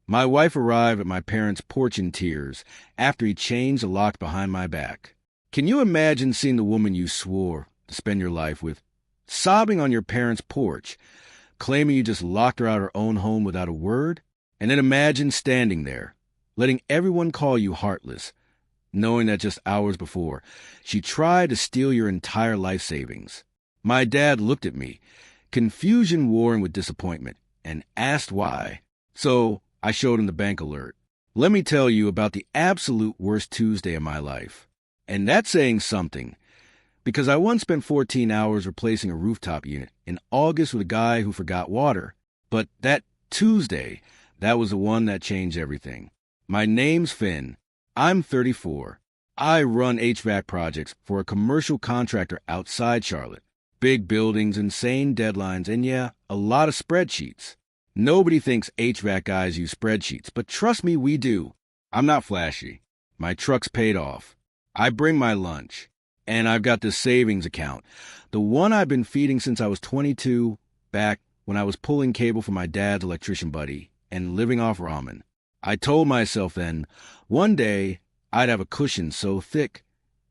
My wife arrived at my parents' porch in tears after he changed the lock behind my back. Can you imagine seeing the woman you swore to spend your life with sobbing on your parents' porch, claiming you just locked her out of her own home without a word? And then imagine standing there, letting everyone call you heartless, knowing that just hours before, she tried to steal your entire life savings. My dad looked at me, confusion warring with disappointment, and asked why. So I showed him the bank alert. Let me tell you about the absolute worst Tuesday of my life. And that's saying something, because I once spent 14 hours replacing a rooftop unit in August with a guy who forgot water. But that Tuesday, that was the one that changed everything. My name's Finn. I'm 34. I run HVAC projects for a commercial contractor outside Charlotte. Big buildings, insane deadlines, and yeah, a lot of spreadsheets. Nobody thinks HVAC guys use spreadsheets, but trust me, we do. I'm not flashy. My truck's paid off. I bring my lunch. And I've got this savings account, the one I've been feeding since I was 22, back when I was pulling cable for my dad's electrician buddy and living off ramen. I told myself then, one day I'd have a cushion so thick,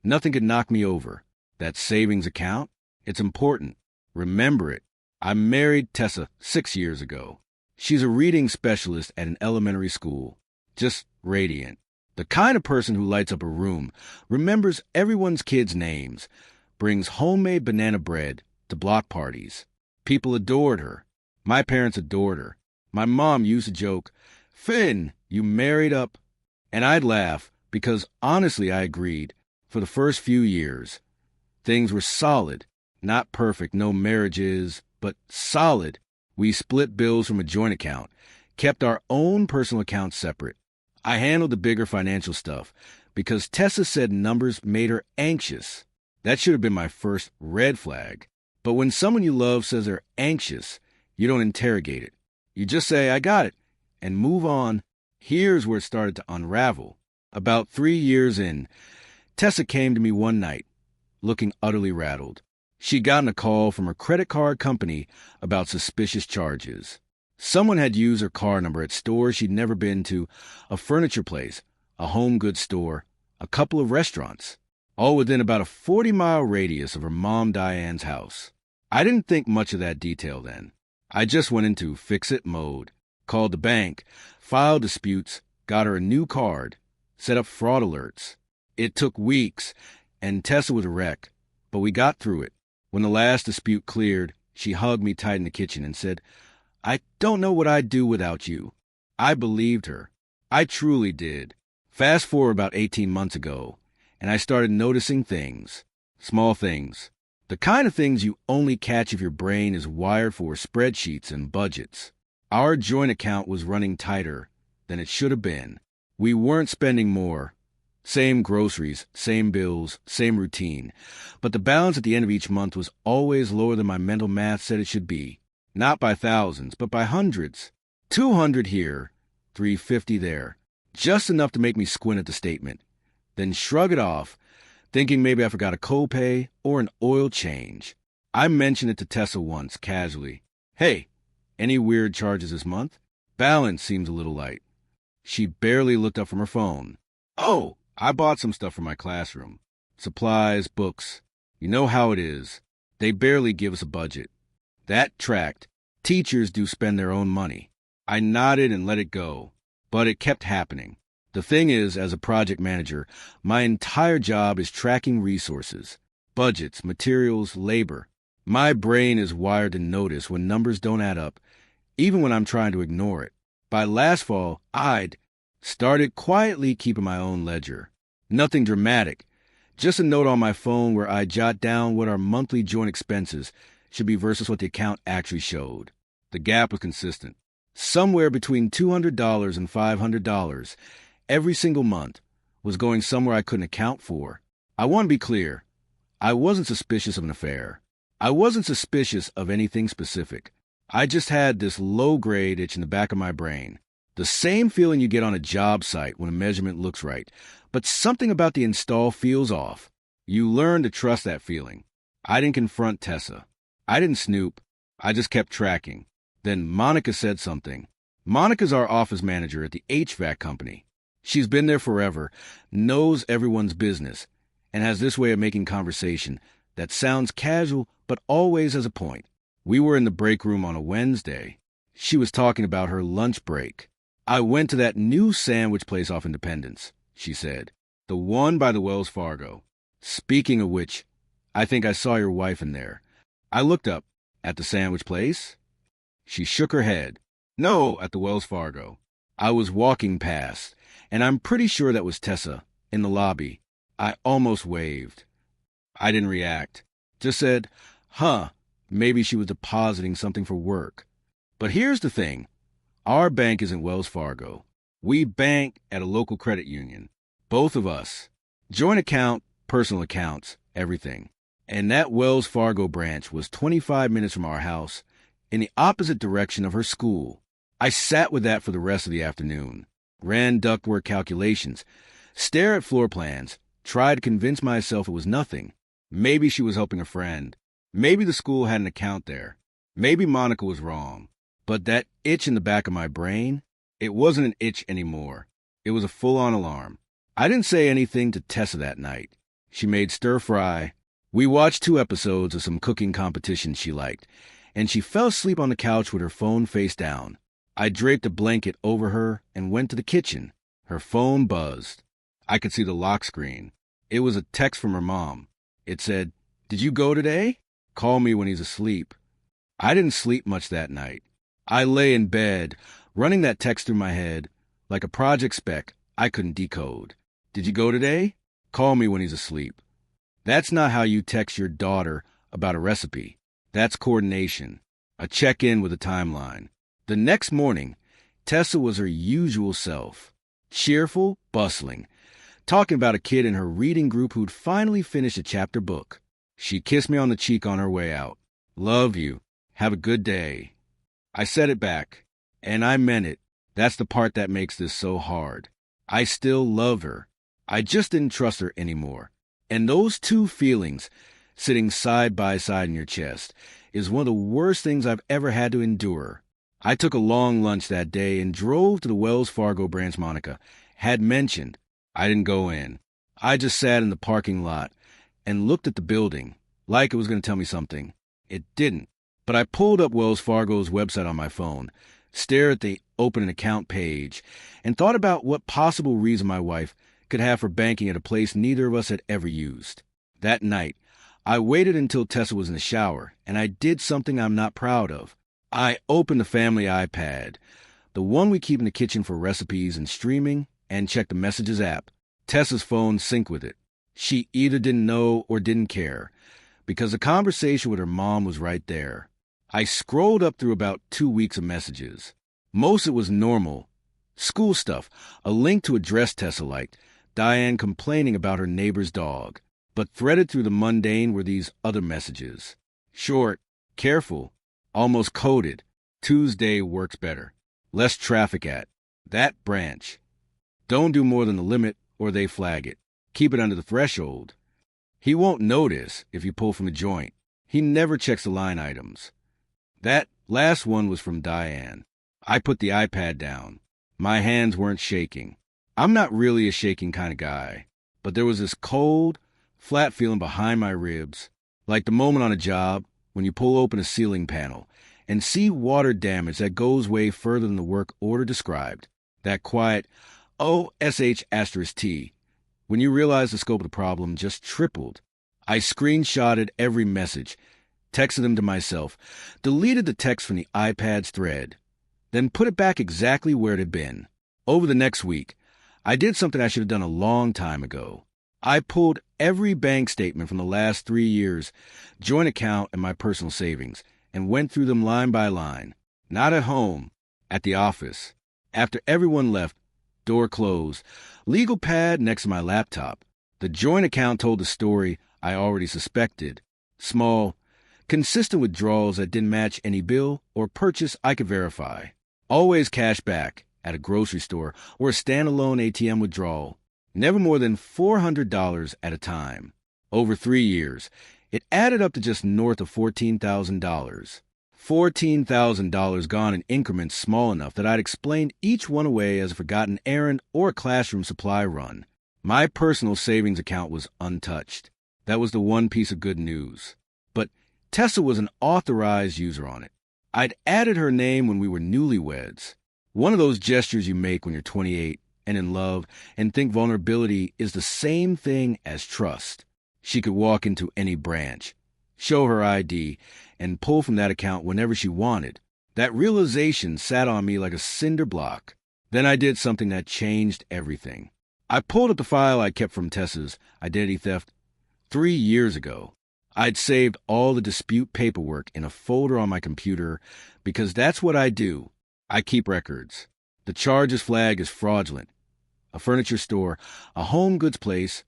nothing could knock me over. That savings account, it's important. Remember it. I married Tessa 6 years ago. She's a reading specialist at an elementary school. Just radiant. The kind of person who lights up a room, remembers everyone's kids' names, brings homemade banana bread to block parties. People adored her. My parents adored her. My mom used to joke, "Finn, you married up." And I'd laugh, because honestly I agreed. For the first few years, things were solid. Not perfect, no marriages, but solid. We split bills from a joint account, kept our own personal accounts separate. I handled the bigger financial stuff because Tessa said numbers made her anxious. That should have been my first red flag. But when someone you love says they're anxious, you don't interrogate it. You just say, "I got it," and move on. Here's where it started to unravel. About 3 years in, Tessa came to me one night, looking utterly rattled. She'd gotten a call from her credit card company about suspicious charges. Someone had used her car number at stores she'd never been to, a furniture place, a home goods store, a couple of restaurants, all within about a 40-mile radius of her mom Diane's house. I didn't think much of that detail then. I just went into fix-it mode, called the bank, filed disputes, got her a new card, set up fraud alerts. It took weeks, and Tessa was a wreck, but we got through it. When the last dispute cleared, she hugged me tight in the kitchen and said, "I don't know what I'd do without you." I believed her. I truly did. Fast forward about 18 months ago, and I started noticing things. Small things. The kind of things you only catch if your brain is wired for spreadsheets and budgets. Our joint account was running tighter than it should have been. We weren't spending more. Same groceries, same bills, same routine. But the balance at the end of each month was always lower than my mental math said it should be. Not by thousands, but by hundreds. 200 here, 350 there. Just enough to make me squint at the statement. Then shrug it off, thinking maybe I forgot a copay or an oil change. I mentioned it to Tessa once, casually. "Hey, any weird charges this month? Balance seems a little light." She barely looked up from her phone. "Oh, I bought some stuff for my classroom. Supplies, books. You know how it is. They barely give us a budget." That tracked. Teachers do spend their own money. I nodded and let it go, but it kept happening. The thing is, as a project manager, my entire job is tracking resources, budgets, materials, labor. My brain is wired to notice when numbers don't add up, even when I'm trying to ignore it. By last fall, I'd started quietly keeping my own ledger. Nothing dramatic, just a note on my phone where I jot down what our monthly joint expenses should be versus what the account actually showed. The gap was consistent. Somewhere between $200 and $500 every single month was going somewhere I couldn't account for. I want to be clear. I wasn't suspicious of an affair. I wasn't suspicious of anything specific. I just had this low-grade itch in the back of my brain. The same feeling you get on a job site when a measurement looks right, but something about the install feels off. You learn to trust that feeling. I didn't confront Tessa. I didn't snoop. I just kept tracking. Then Monica said something. Monica's our office manager at the HVAC company. She's been there forever, knows everyone's business, and has this way of making conversation that sounds casual but always has a point. We were in the break room on a Wednesday. She was talking about her lunch break. "I went to that new sandwich place off Independence," she said. "The one by the Wells Fargo. Speaking of which, I think I saw your wife in there." I looked up. "At the sandwich place?" She shook her head. "No, at the Wells Fargo. I was walking past, and I'm pretty sure that was Tessa, in the lobby." I almost waved. I didn't react. Just said, "Huh, maybe she was depositing something for work." But here's the thing. Our bank isn't Wells Fargo. We bank at a local credit union. Both of us. Joint account, personal accounts, everything. And that Wells Fargo branch was 25 minutes from our house, in the opposite direction of her school. I sat with that for the rest of the afternoon. Ran ductwork calculations. Stared at floor plans. Tried to convince myself it was nothing. Maybe she was helping a friend. Maybe the school had an account there. Maybe Monica was wrong. But that itch in the back of my brain, it wasn't an itch anymore. It was a full-on alarm. I didn't say anything to Tessa that night. She made stir-fry. We watched 2 episodes of some cooking competition she liked, and she fell asleep on the couch with her phone face down. I draped a blanket over her and went to the kitchen. Her phone buzzed. I could see the lock screen. It was a text from her mom. It said, "Did you go today? Call me when he's asleep." I didn't sleep much that night. I lay in bed, running that text through my head, like a project spec I couldn't decode. "Did you go today? Call me when he's asleep." That's not how you text your daughter about a recipe. That's coordination, a check-in with a timeline. The next morning, Tessa was her usual self, cheerful, bustling, talking about a kid in her reading group who'd finally finished a chapter book. She kissed me on the cheek on her way out. "Love you. Have a good day." I said it back, and I meant it. That's the part that makes this so hard. I still love her. I just didn't trust her anymore. And those two feelings, sitting side by side in your chest, is one of the worst things I've ever had to endure. I took a long lunch that day and drove to the Wells Fargo branch Monica had mentioned. I didn't go in. I just sat in the parking lot and looked at the building, like it was going to tell me something. It didn't. But I pulled up Wells Fargo's website on my phone, stared at the open an account page, and thought about what possible reason my wife could have for banking at a place neither of us had ever used. That night, I waited until Tessa was in the shower, and I did something I'm not proud of. I opened the family iPad, the one we keep in the kitchen for recipes and streaming, and checked the Messages app. Tessa's phone synced with it. She either didn't know or didn't care, because the conversation with her mom was right there. I scrolled up through about 2 weeks of messages. Most of it was normal. School stuff, a link to a dress Tessa liked, Diane complaining about her neighbor's dog. But threaded through the mundane were these other messages. Short, careful, almost coded. "Tuesday works better. Less traffic at that branch. Don't do more than the limit or they flag it. Keep it under the threshold. He won't notice if you pull from a joint. He never checks the line items." That last one was from Diane. I put the iPad down. My hands weren't shaking. I'm not really a shaking kind of guy, but there was this cold, flat feeling behind my ribs, like the moment on a job when you pull open a ceiling panel and see water damage that goes way further than the work order described. That quiet, OSH*T, when you realize the scope of the problem just tripled. I screenshotted every message, texted them to myself, deleted the text from the iPad's thread, then put it back exactly where it had been. Over the next week, I did something I should have done a long time ago. I pulled every bank statement from the last 3 years, joint account and my personal savings, and went through them line by line. Not at home, at the office. After everyone left, door closed, legal pad next to my laptop. The joint account told the story I already suspected. Small, consistent withdrawals that didn't match any bill or purchase I could verify. Always cash back at a grocery store or a standalone ATM withdrawal. Never more than $400 at a time. Over 3 years, it added up to just north of $14,000. $14,000 gone in increments small enough that I'd explained each one away as a forgotten errand or a classroom supply run. My personal savings account was untouched. That was the one piece of good news. But Tessa was an authorized user on it. I'd added her name when we were newlyweds. One of those gestures you make when you're 28 and in love and think vulnerability is the same thing as trust. She could walk into any branch, show her ID, and pull from that account whenever she wanted. That realization sat on me like a cinder block. Then I did something that changed everything. I pulled up the file I kept from Tessa's identity theft 3 years ago. I'd saved all the dispute paperwork in a folder on my computer because that's what I do. I keep records. The charge is flagged as fraudulent. A furniture store, a home goods place,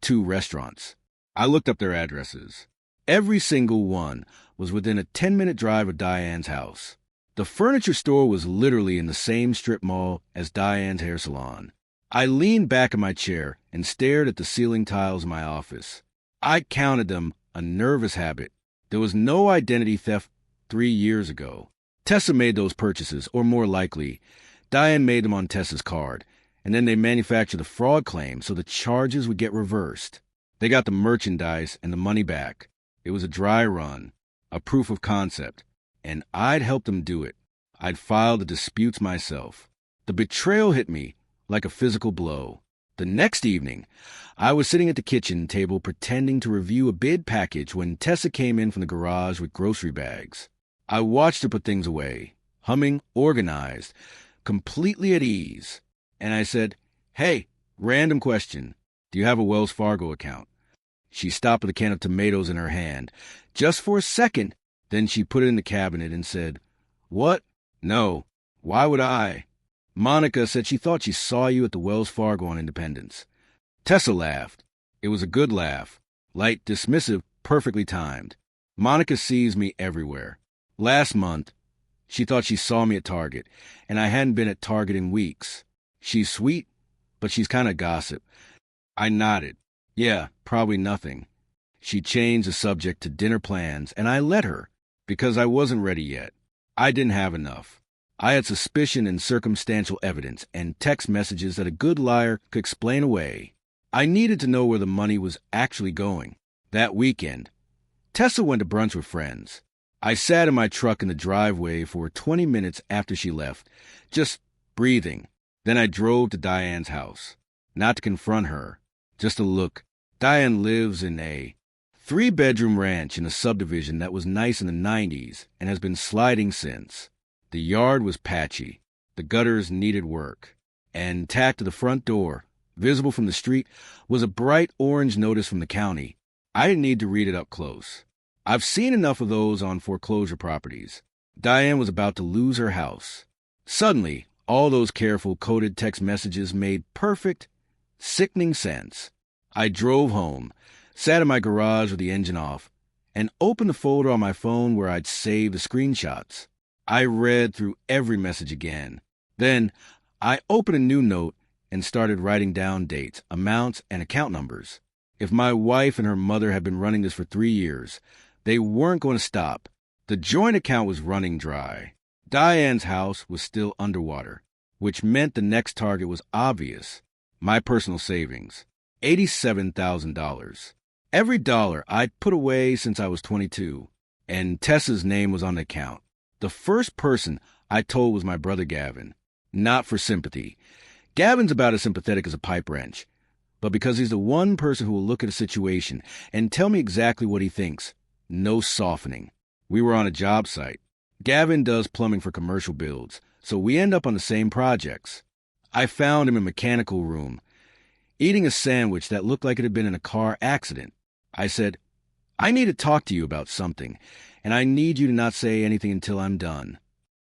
2 restaurants. I looked up their addresses. Every single one was within a 10-minute drive of Diane's house. The furniture store was literally in the same strip mall as Diane's hair salon. I leaned back in my chair and stared at the ceiling tiles in my office. I counted them, a nervous habit. There was no identity theft 3 years ago. Tessa made those purchases, or more likely, Diane made them on Tessa's card, and then they manufactured a fraud claim so the charges would get reversed. They got the merchandise and the money back. It was a dry run, a proof of concept, and I'd helped them do it. I'd filed the disputes myself. The betrayal hit me like a physical blow. The next evening, I was sitting at the kitchen table pretending to review a bid package when Tessa came in from the garage with grocery bags. I watched her put things away, humming, organized, completely at ease. And I said, "Hey, random question. Do you have a Wells Fargo account?" She stopped with a can of tomatoes in her hand, just for a second. Then she put it in the cabinet and said, "What? No. Why would I? Monica said she thought she saw you at the Wells Fargo on Independence." Tessa laughed. It was a good laugh. Light, dismissive, perfectly timed. Monica sees me everywhere. Last month, she thought she saw me at Target, and I hadn't been at Target in weeks. She's sweet, but she's kind of gossip. I nodded. Yeah, probably nothing. She changed the subject to dinner plans, and I let her, because I wasn't ready yet. I didn't have enough. I had suspicion and circumstantial evidence and text messages that a good liar could explain away. I needed to know where the money was actually going. That weekend, Tessa went to brunch with friends. I sat in my truck in the driveway for 20 minutes after she left, just breathing. Then I drove to Diane's house. Not to confront her, just to look. Diane lives in a 3-bedroom ranch in a subdivision that was nice in the 90s and has been sliding since. The yard was patchy. The gutters needed work. And tacked to the front door, visible from the street, was a bright orange notice from the county. I didn't need to read it up close. I've seen enough of those on foreclosure properties. Diane was about to lose her house. Suddenly, all those careful coded text messages made perfect, sickening sense. I drove home, sat in my garage with the engine off, and opened the folder on my phone where I'd saved the screenshots. I read through every message again. Then, I opened a new note and started writing down dates, amounts, and account numbers. If my wife and her mother had been running this for 3 years, they weren't going to stop. The joint account was running dry. Diane's house was still underwater, which meant the next target was obvious. My personal savings, $87,000. Every dollar I'd put away since I was 22, and Tessa's name was on the account. The first person I told was my brother Gavin. Not for sympathy. Gavin's about as sympathetic as a pipe wrench, but because he's the one person who will look at a situation and tell me exactly what he thinks. No softening. We were on a job site. Gavin does plumbing for commercial builds, so we end up on the same projects. I found him in a mechanical room, eating a sandwich that looked like it had been in a car accident. I said, "I need to talk to you about something, and I need you to not say anything until I'm done."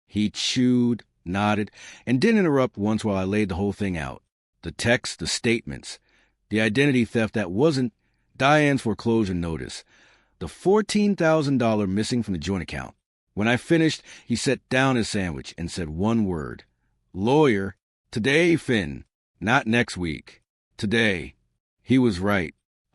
He chewed, nodded, and didn't interrupt once while I laid the whole thing out. The text, the statements, the identity theft that wasn't, Diane's foreclosure notice, the $14,000 missing from the joint account. When I finished, he set down his sandwich and said one word. "Lawyer. Today, Finn. Not next week. Today." He was right.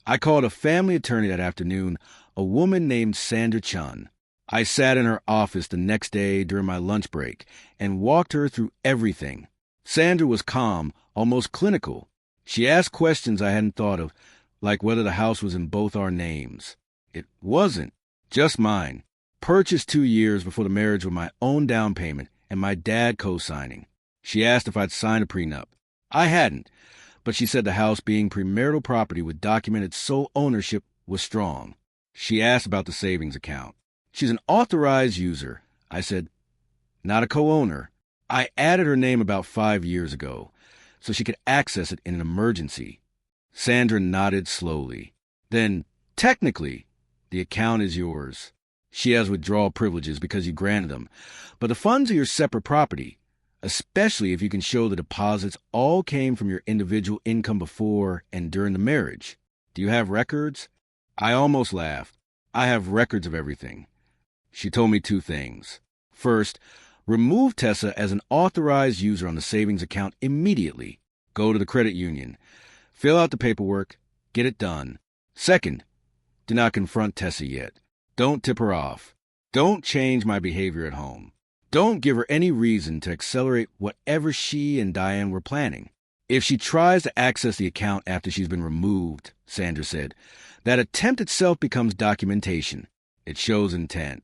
I called a family attorney that afternoon, a woman named Sandra Chun. I sat in her office the next day during my lunch break and walked her through everything. Sandra was calm, almost clinical. She asked questions I hadn't thought of, like whether the house was in both our names. It wasn't, just mine. Purchased 2 years before the marriage with my own down payment and my dad co-signing. She asked if I'd signed a prenup. I hadn't, but she said the house being premarital property with documented sole ownership was strong. She asked about the savings account. She's an authorized user. I said, not a co-owner. I added her name about 5 years ago, so she could access it in an emergency. Sandra nodded slowly. Then, technically, the account is yours. She has withdrawal privileges because you granted them, but the funds are your separate property, especially if you can show the deposits all came from your individual income before and during the marriage. Do you have records? I almost laughed. I have records of everything. She told me 2 things. First, remove Tessa as an authorized user on the savings account immediately. Go to the credit union. Fill out the paperwork. Get it done. Second, do not confront Tessa yet. Don't tip her off. Don't change my behavior at home. Don't give her any reason to accelerate whatever she and Diane were planning. If she tries to access the account after she's been removed, Sandra said, that attempt itself becomes documentation. It shows intent.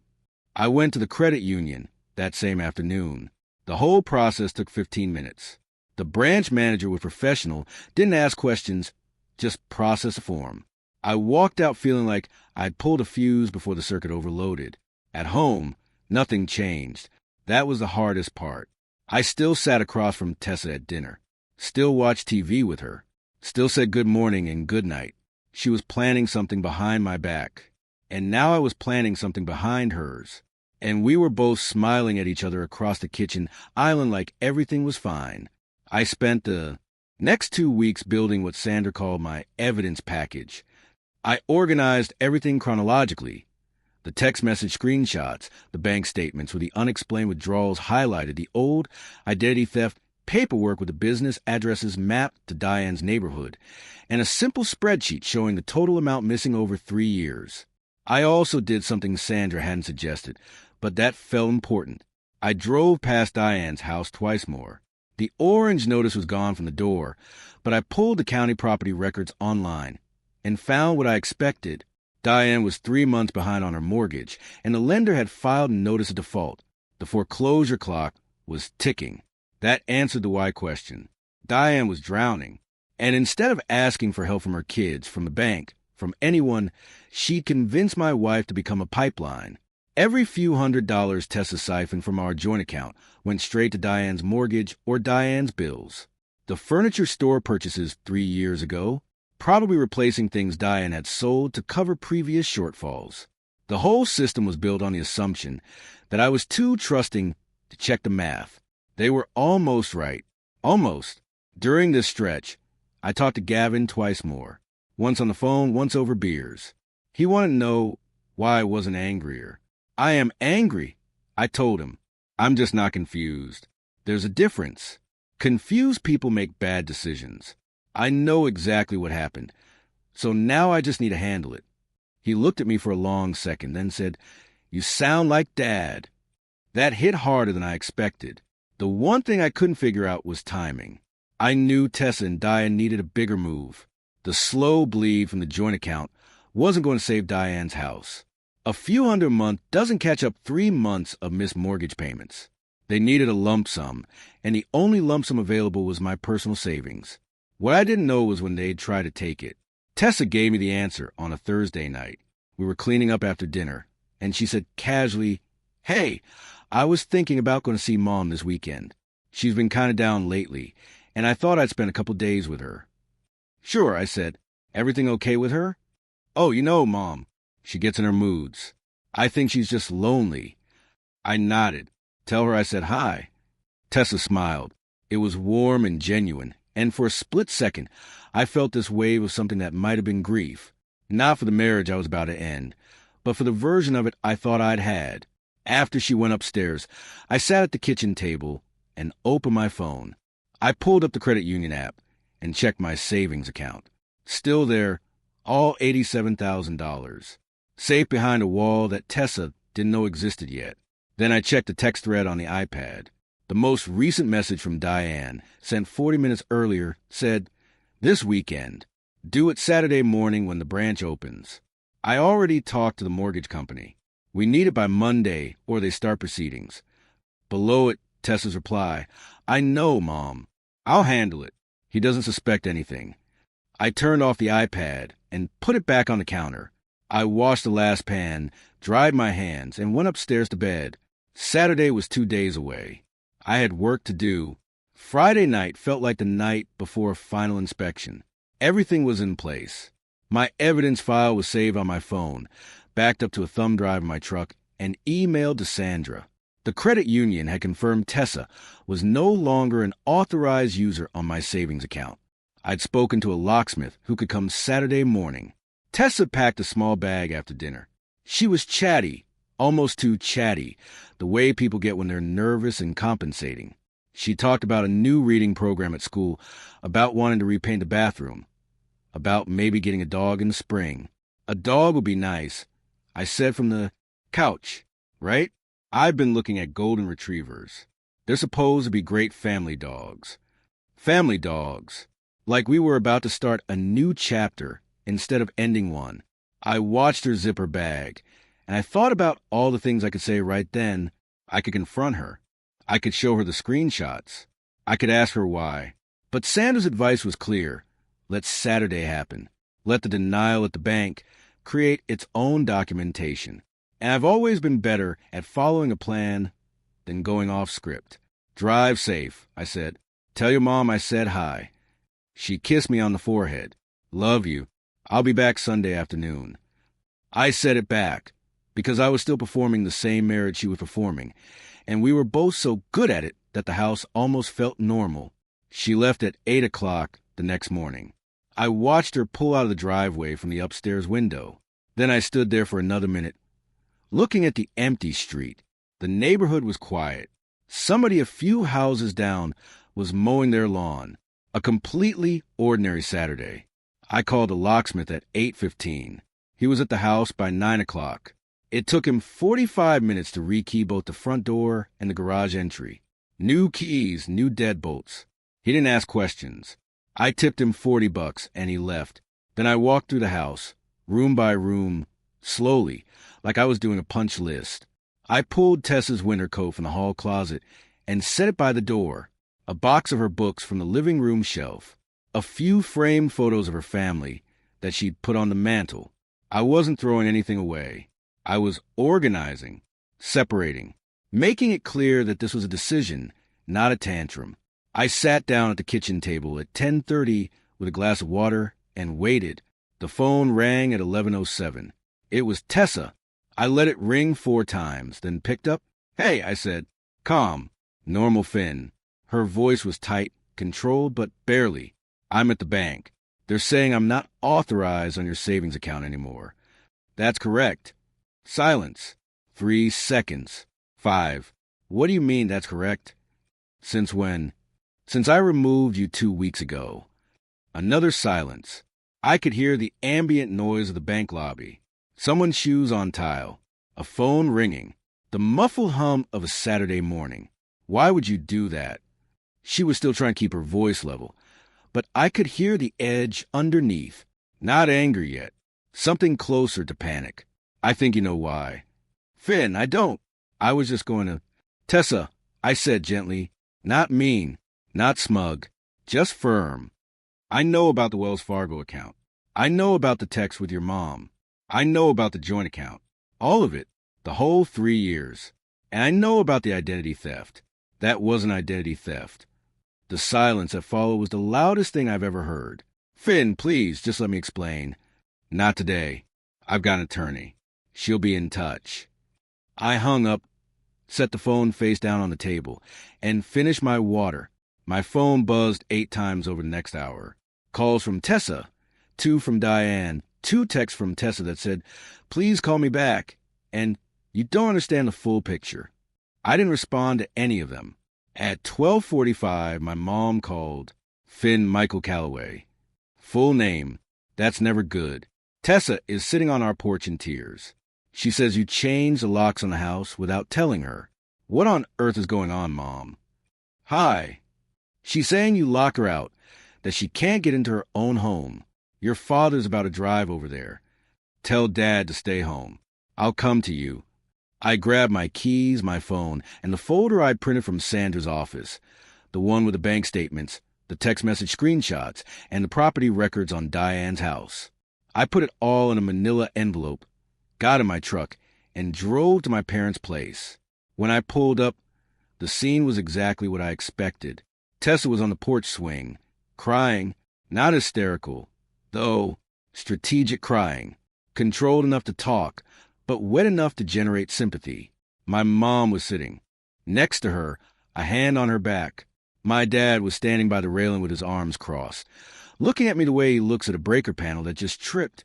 I went to the credit union that same afternoon. The whole process took 15 minutes. The branch manager was professional, didn't ask questions, just process a form. I walked out feeling like I'd pulled a fuse before the circuit overloaded. At home, nothing changed. That was the hardest part. I still sat across from Tessa at dinner, still watched TV with her, still said good morning and good night. She was planning something behind my back, and now I was planning something behind hers. And we were both smiling at each other across the kitchen island like everything was fine. I spent the next 2 weeks building what Sandra called my evidence package. I organized everything chronologically. The text message screenshots, the bank statements with the unexplained withdrawals highlighted, the old identity theft paperwork with the business addresses mapped to Diane's neighborhood, and a simple spreadsheet showing the total amount missing over 3 years. I also did something Sandra hadn't suggested, but that felt important. I drove past Diane's house twice more. The orange notice was gone from the door, but I pulled the county property records online and found what I expected. Diane was 3 months behind on her mortgage, and the lender had filed a notice of default. The foreclosure clock was ticking. That answered the why question. Diane was drowning, and instead of asking for help from her kids, from the bank, from anyone, she'd convinced my wife to become a pipeline. Every few $100s Tessa siphoned from our joint account went straight to Diane's mortgage or Diane's bills. The furniture store purchases 3 years ago, probably replacing things Diane had sold to cover previous shortfalls. The whole system was built on the assumption that I was too trusting to check the math. They were almost right. Almost. During this stretch, I talked to Gavin twice more. Once on the phone, once over beers. He wanted to know why I wasn't angrier. I am angry, I told him. I'm just not confused. There's a difference. Confused people make bad decisions. I know exactly what happened, so now I just need to handle it. He looked at me for a long second, then said, "You sound like Dad." That hit harder than I expected. The one thing I couldn't figure out was timing. I knew Tessa and Diane needed a bigger move. The slow bleed from the joint account wasn't going to save Diane's house. A few hundred a month doesn't catch up 3 months of missed mortgage payments. They needed a lump sum, and the only lump sum available was my personal savings. What I didn't know was when they'd try to take it. Tessa gave me the answer on a Thursday night. We were cleaning up after dinner, and she said casually, "Hey, I was thinking about going to see Mom this weekend. She's been kind of down lately, and I thought I'd spend a couple days with her." "Sure," I said. "Everything okay with her?" "Oh, Mom. She gets in her moods. I think she's just lonely." I nodded. "Tell her I said hi." Tessa smiled. It was warm and genuine, and for a split second, I felt this wave of something that might have been grief. Not for the marriage I was about to end, but for the version of it I thought I'd had. After she went upstairs, I sat at the kitchen table and opened my phone. I pulled up the credit union app and checked my savings account. Still there, all $87,000. Safe behind a wall that Tessa didn't know existed yet. Then I checked the text thread on the iPad. The most recent message from Diane, sent 40 minutes earlier, said, "This weekend. Due it Saturday morning when the branch opens. I already talked to the mortgage company. We need it by Monday or they start proceedings." Below it, Tessa's reply, "I know, Mom. I'll handle it. He doesn't suspect anything." I turned off the iPad and put it back on the counter. I washed the last pan, dried my hands, and went upstairs to bed. Saturday was 2 days away. I had work to do. Friday night felt like the night before a final inspection. Everything was in place. My evidence file was saved on my phone, backed up to a thumb drive in my truck, and emailed to Sandra. The credit union had confirmed Tessa was no longer an authorized user on my savings account. I'd spoken to a locksmith who could come Saturday morning. Tessa packed a small bag after dinner. She was chatty, almost too chatty, the way people get when they're nervous and compensating. She talked about a new reading program at school, about wanting to repaint the bathroom, about maybe getting a dog in the spring. A dog would be nice, I said from the couch, right? I've been looking at golden retrievers. They're supposed to be great family dogs. Family dogs. Like we were about to start a new chapter instead of ending one. I watched her zip her bag, and I thought about all the things I could say right then. I could confront her. I could show her the screenshots. I could ask her why. But Sandra's advice was clear. Let Saturday happen. Let the denial at the bank create its own documentation. And I've always been better at following a plan than going off script. "Drive safe," I said. "Tell your mom I said hi." She kissed me on the forehead. "Love you. I'll be back Sunday afternoon." I said it back, because I was still performing the same marriage she was performing, and we were both so good at it that the house almost felt normal. She left at 8 o'clock the next morning. I watched her pull out of the driveway from the upstairs window. Then I stood there for another minute, looking at the empty street. The neighborhood was quiet. Somebody a few houses down was mowing their lawn. A completely ordinary Saturday. I called a locksmith at 8:15. He was at the house by 9 o'clock. It took him 45 minutes to rekey both the front door and the garage entry. New keys, new deadbolts. He didn't ask questions. I tipped him $40 and he left. Then I walked through the house, room by room, slowly, like I was doing a punch list. I pulled Tessa's winter coat from the hall closet and set it by the door. A box of her books from the living room shelf. A few framed photos of her family that she'd put on the mantel. I wasn't throwing anything away. I was organizing, separating, making it clear that this was a decision, not a tantrum. I sat down at the kitchen table at 10:30 with a glass of water and waited. The phone rang at 11:07. It was Tessa. I let it ring 4 times, then picked up. "Hey," I said. Calm. Normal Finn. Her voice was tight, controlled, but barely. "I'm at the bank. They're saying I'm not authorized on your savings account anymore." "That's correct." Silence. 3 seconds. 5. "What do you mean that's correct?" "Since when?" "Since I removed you 2 weeks ago." Another silence. I could hear the ambient noise of the bank lobby. Someone's shoes on tile. A phone ringing. The muffled hum of a Saturday morning. Why would you do that? She was still trying to keep her voice level, but I could hear the edge underneath. Not anger yet. Something closer to panic. "I think you know why." "Finn, I don't." I was just going to... "Tessa," I said gently. Not mean, not smug, just firm. "I know about the Wells Fargo account. I know about the text with your mom. I know about the joint account. All of it. The whole 3 years. And I know about the identity theft. That wasn't identity theft." The silence that followed was the loudest thing I've ever heard. "Finn, please, just let me explain." "Not today. I've got an attorney. She'll be in touch." I hung up, set the phone face down on the table, and finished my water. My phone buzzed 8 times over the next hour. Calls from Tessa, 2 from Diane, 2 texts from Tessa that said, "Please call me back," and "You don't understand the full picture." I didn't respond to any of them. At 12:45, my mom called. Finn Michael Calloway. Full name. That's never good. Tessa is sitting on our porch in tears. She says you changed the locks on the house without telling her. What on earth is going on, Mom? Hi. She's saying you lock her out, that she can't get into her own home. Your father's about to drive over there. Tell Dad to stay home. I'll come to you. I grabbed my keys, my phone, and the folder I'd printed from Sandra's office, the one with the bank statements, the text message screenshots, and the property records on Diane's house. I put it all in a manila envelope, got in my truck, and drove to my parents' place. When I pulled up, the scene was exactly what I expected. Tessa was on the porch swing, crying, not hysterical, though strategic crying, controlled enough to talk, but wet enough to generate sympathy. My mom was sitting next to her, a hand on her back. My dad was standing by the railing with his arms crossed, looking at me the way he looks at a breaker panel that just tripped,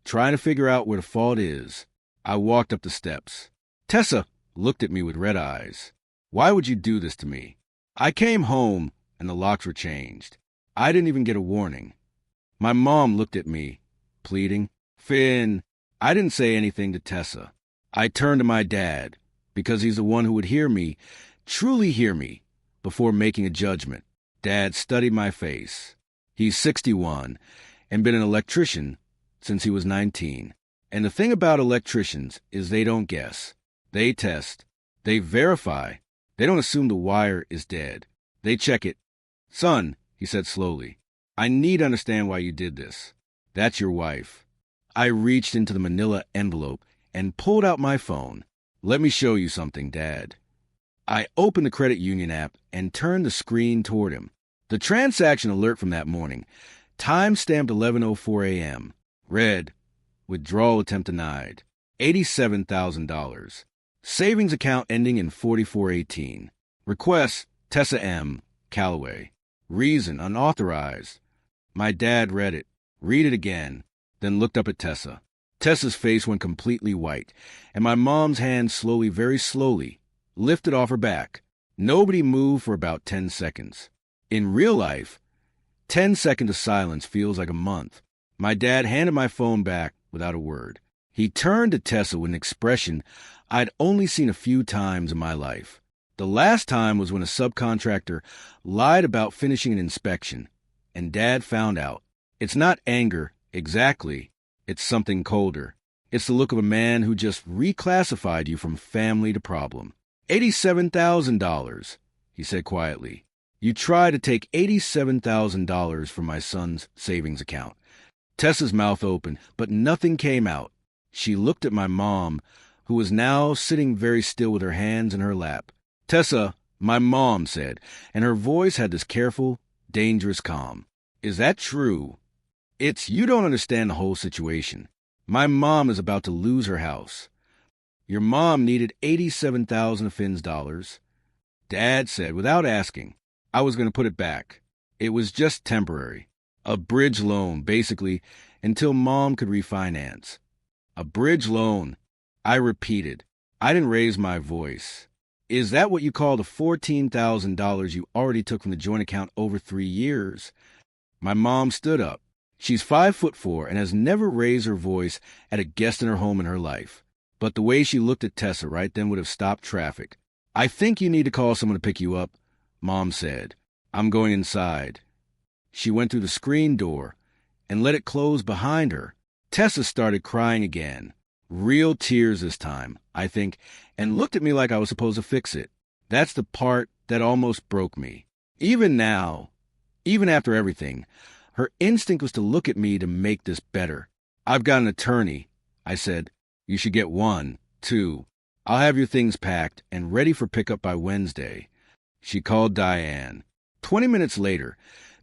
trying to figure out where the fault is. I walked up the steps. Tessa looked at me with red eyes. Why would you do this to me? I came home and the locks were changed. I didn't even get a warning. My mom looked at me, pleading. Finn, I didn't say anything to Tessa. I turned to my dad, because he's the one who would hear me, truly hear me, before making a judgment. Dad studied my face. He's 61 and been an electrician since he was 19. And the thing about electricians is they don't guess. They test. They verify. They don't assume the wire is dead. They check it. Son, he said slowly, I need to understand why you did this. That's your wife. I reached into the manila envelope and pulled out my phone. Let me show you something, Dad. I opened the credit union app and turned the screen toward him. The transaction alert from that morning, time-stamped 11:04 a.m., read, withdrawal attempt denied, $87,000. Savings account ending in 4418. Request, Tessa M. Calloway. Reason, unauthorized. My dad read it, read it again, then looked up at Tessa. Tessa's face went completely white, and my mom's hand slowly, very slowly, lifted off her back. Nobody moved for about 10 seconds. In real life, 10 seconds of silence feels like a month. My dad handed my phone back without a word. He turned to Tessa with an expression I'd only seen a few times in my life. The last time was when a subcontractor lied about finishing an inspection, and Dad found out. It's not anger, exactly. It's something colder. It's the look of a man who just reclassified you from family to problem. $87,000, he said quietly. You tried to take $87,000 from my son's savings account. Tessa's mouth opened, but nothing came out. She looked at my mom, who was now sitting very still with her hands in her lap. Tessa, my mom said, and her voice had this careful, dangerous calm. Is that true? You don't understand the whole situation. My mom is about to lose her house. Your mom needed $87,000 of Finn's dollars. Dad said, without asking, I was going to put it back. It was just temporary. A bridge loan, basically, until Mom could refinance. A bridge loan. I repeated. I didn't raise my voice. Is that what you call the $14,000 you already took from the joint account over 3 years? My mom stood up. She's 5'4" and has never raised her voice at a guest in her home in her life. But the way she looked at Tessa right then would have stopped traffic. I think you need to call someone to pick you up, Mom said. I'm going inside. She went through the screen door and let it close behind her. Tessa started crying again. Real tears this time, I think, and looked at me like I was supposed to fix it. That's the part that almost broke me. Even now, even after everything, her instinct was to look at me to make this better. I've got an attorney, I said. You should get one, too. I'll have your things packed and ready for pickup by Wednesday. She called Diane. 20 minutes later,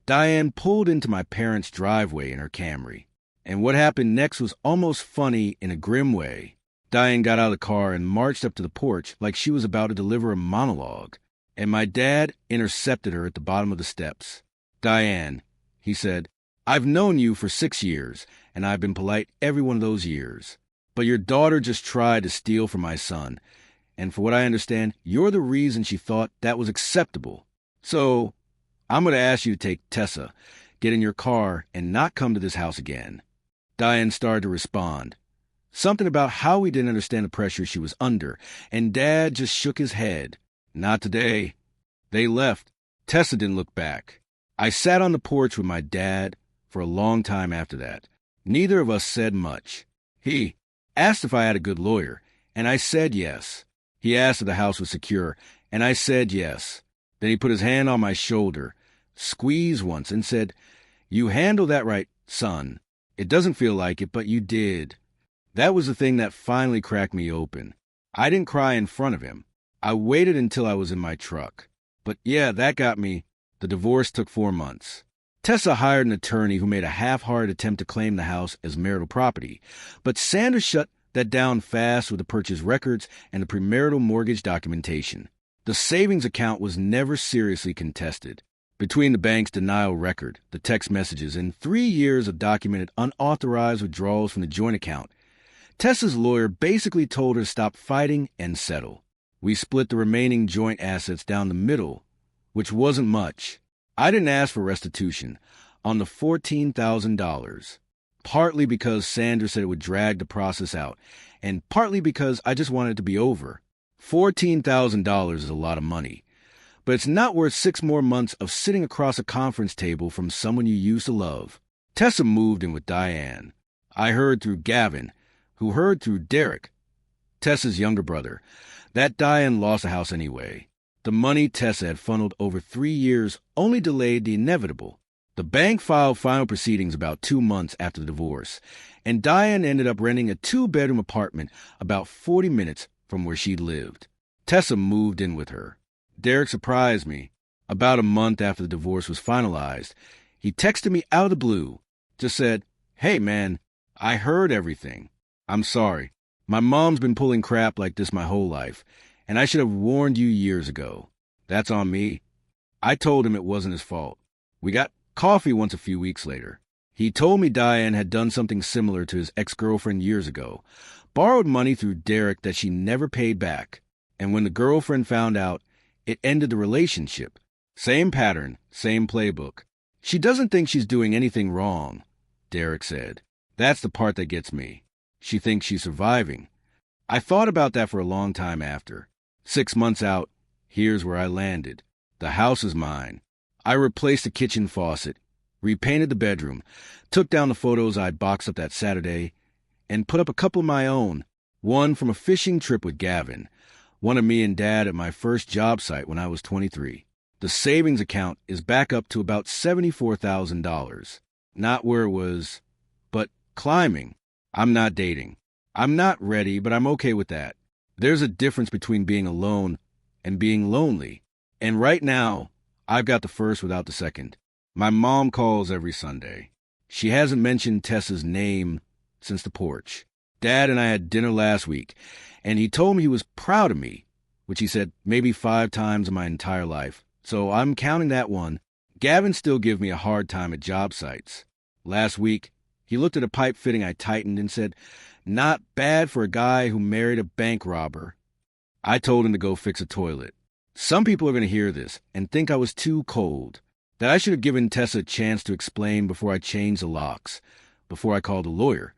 Diane pulled into my parents' driveway in her Camry. And what happened next was almost funny in a grim way. Diane got out of the car and marched up to the porch like she was about to deliver a monologue. And my dad intercepted her at the bottom of the steps. Diane, he said, I've known you for 6 years, and I've been polite every one of those years. But your daughter just tried to steal from my son, and for what I understand, you're the reason she thought that was acceptable. So, I'm going to ask you to take Tessa, get in your car, and not come to this house again. Diane started to respond. Something about how we didn't understand the pressure she was under, and Dad just shook his head. Not today. They left. Tessa didn't look back. I sat on the porch with my dad for a long time after that. Neither of us said much. He asked if I had a good lawyer, and I said yes. He asked if the house was secure, and I said yes. Then he put his hand on my shoulder, squeezed once, and said, "You handled that right, son. It doesn't feel like it, but you did." That was the thing that finally cracked me open. I didn't cry in front of him. I waited until I was in my truck. But yeah, that got me. The divorce took 4 months. Tessa hired an attorney who made a half-hearted attempt to claim the house as marital property, but Sanders shut that down fast with the purchase records and the premarital mortgage documentation. The savings account was never seriously contested. Between the bank's denial record, the text messages, and 3 years of documented unauthorized withdrawals from the joint account, Tessa's lawyer basically told her to stop fighting and settle. We split the remaining joint assets down the middle, which wasn't much. I didn't ask for restitution on the $14,000, partly because Sanders said it would drag the process out, and partly because I just wanted it to be over. $14,000 is a lot of money, but it's not worth 6 more months of sitting across a conference table from someone you used to love. Tessa moved in with Diane. I heard through Gavin, who heard through Derek, Tessa's younger brother, that Diane lost the house anyway. The money Tessa had funneled over 3 years only delayed the inevitable. The bank filed final proceedings about 2 months after the divorce, and Diane ended up renting a 2-bedroom apartment about 40 minutes from where she lived. Tessa moved in with her. Derek surprised me. About a month after the divorce was finalized, he texted me out of the blue, just said, "Hey man, I heard everything. I'm sorry. My mom's been pulling crap like this my whole life, and I should have warned you years ago. That's on me." I told him it wasn't his fault. We got coffee once a few weeks later. He told me Diane had done something similar to his ex-girlfriend years ago, borrowed money through Derek that she never paid back, and when the girlfriend found out, it ended the relationship. Same pattern, same playbook. "She doesn't think she's doing anything wrong," Derek said. "That's the part that gets me. She thinks she's surviving." I thought about that for a long time after. 6 months out, here's where I landed. The house is mine. I replaced the kitchen faucet, repainted the bedroom, took down the photos I'd boxed up that Saturday, and put up a couple of my own. One from a fishing trip with Gavin, one of me and Dad at my first job site when I was 23. The savings account is back up to about $74,000. Not where it was, but climbing. I'm not dating. I'm not ready, but I'm okay with that. There's a difference between being alone and being lonely. And right now, I've got the first without the second. My mom calls every Sunday. She hasn't mentioned Tessa's name since the porch. Dad and I had dinner last week, and he told me he was proud of me, which he said maybe 5 times in my entire life. So I'm counting that one. Gavin still gives me a hard time at job sites. Last week, he looked at a pipe fitting I tightened and said, "Not bad for a guy who married a bank robber." I told him to go fix a toilet. Some people are going to hear this and think I was too cold, that I should have given Tessa a chance to explain before I changed the locks, before I called a lawyer,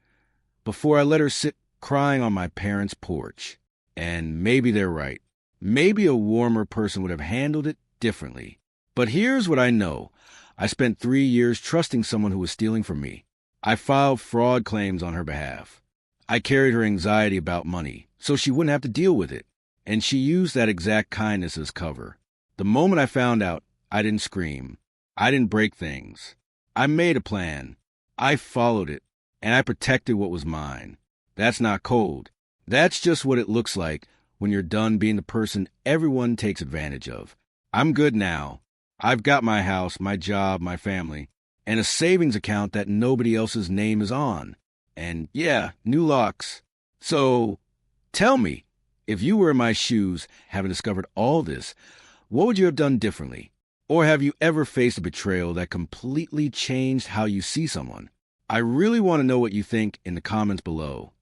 before I let her sit crying on my parents' porch. And maybe they're right. Maybe a warmer person would have handled it differently. But here's what I know. I spent 3 years trusting someone who was stealing from me. I filed fraud claims on her behalf. I carried her anxiety about money so she wouldn't have to deal with it. And she used that exact kindness as cover. The moment I found out, I didn't scream. I didn't break things. I made a plan. I followed it, and I protected what was mine. That's not cold. That's just what it looks like when you're done being the person everyone takes advantage of. I'm good now. I've got my house, my job, my family, and a savings account that nobody else's name is on. And yeah, new locks. So, tell me, if you were in my shoes, having discovered all this, what would you have done differently? Or have you ever faced a betrayal that completely changed how you see someone? I really want to know what you think in the comments below.